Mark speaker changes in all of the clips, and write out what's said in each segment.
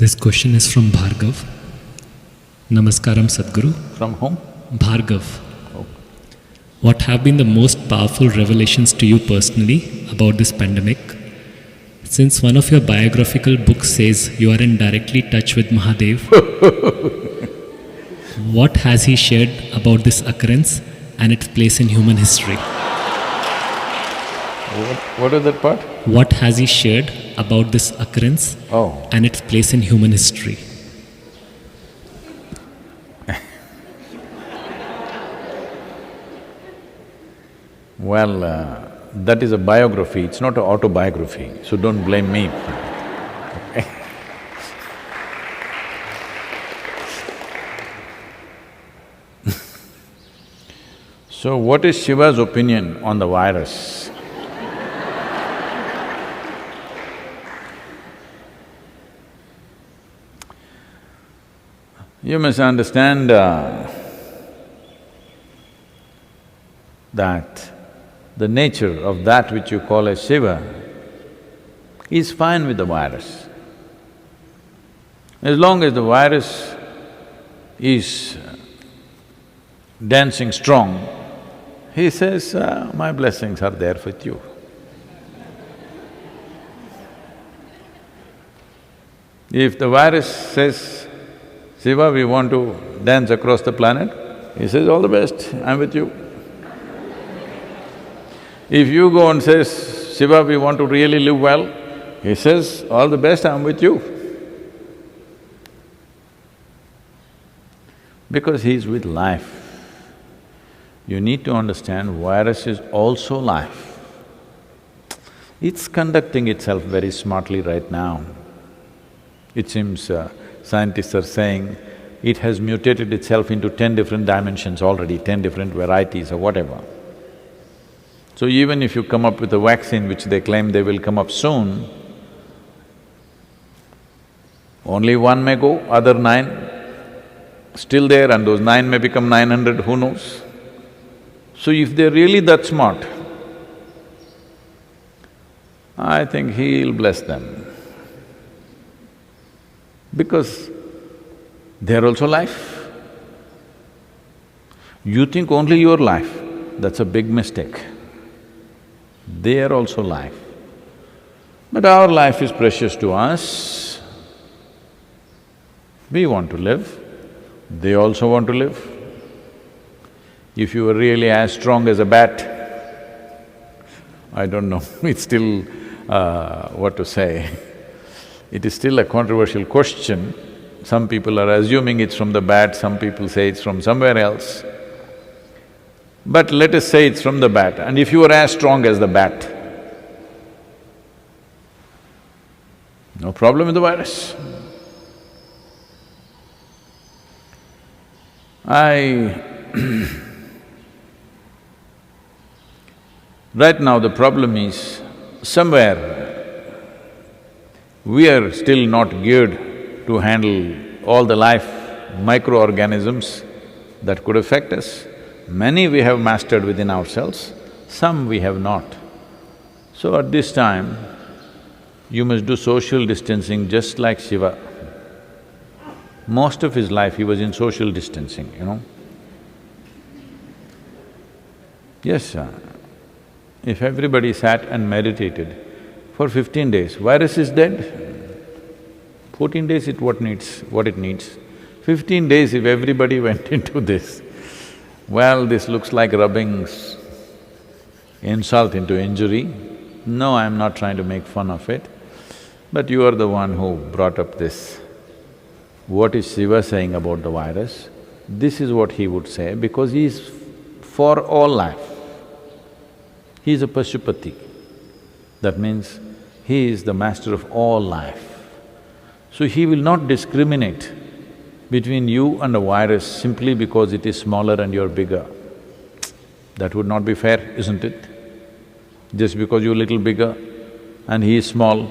Speaker 1: This question is from Bhargav. Namaskaram Sadhguru.
Speaker 2: From whom?
Speaker 1: Bhargav.
Speaker 2: Oh.
Speaker 1: What have been the most powerful revelations to you personally about this pandemic? Since one of your biographical books says you are in directly touch with Mahadev, what has he shared about this occurrence and its place in human history?
Speaker 2: What is that part?
Speaker 1: What has he shared about this occurrence
Speaker 2: Oh.
Speaker 1: and its place in human history?
Speaker 2: Well, that is a biography, it's not an autobiography, so don't blame me. So what is Shiva's opinion on the virus? You must understand that the nature of that which you call as Shiva is fine with the virus. As long as the virus is dancing strong, he says, my blessings are there with you. If the virus says, Shiva, we want to dance across the planet, he says, all the best, I'm with you. If you go and says, Shiva, we want to really live well, he says, all the best, I'm with you. Because he's with life. You need to understand virus is also life. It's conducting itself very smartly right now. It seems scientists are saying it has mutated itself into 10 different dimensions already, 10 different varieties or whatever. So even if you come up with a vaccine which they claim they will come up soon, only one may go, other 9 still there, and those 9 may become 900, who knows? So if they're really that smart, I think he'll bless them. Because they're also life. You think only your life, that's a big mistake. They are also life. But our life is precious to us. We want to live, they also want to live. If you were really as strong as a bat, I don't know, it's still… what to say. It is still a controversial question. Some people are assuming it's from the bat, some people say it's from somewhere else. But let us say it's from the bat, and if you were as strong as the bat, no problem with the virus. Right now the problem is, somewhere we are still not geared to handle all the life microorganisms that could affect us. Many we have mastered within ourselves, some we have not. So at this time, you must do social distancing just like Shiva. Most of his life he was in social distancing, you know. Yes, if everybody sat and meditated for 15 days, virus is dead. 14 days what it needs. 15 days if everybody went into this, well, this looks like rubbing insult into injury. No, I'm not trying to make fun of it, but you are the one who brought up this. What is Shiva saying about the virus? This is what he would say because he is for all life. He is a Pashupati. That means he is the master of all life. So he will not discriminate between you and a virus simply because it is smaller and you're bigger. That would not be fair, isn't it? Just because you're a little bigger and he is small,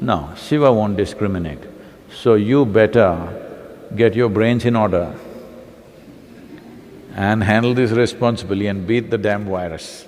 Speaker 2: no, Shiva won't discriminate. So you better get your brains in order and handle this responsibly and beat the damn virus.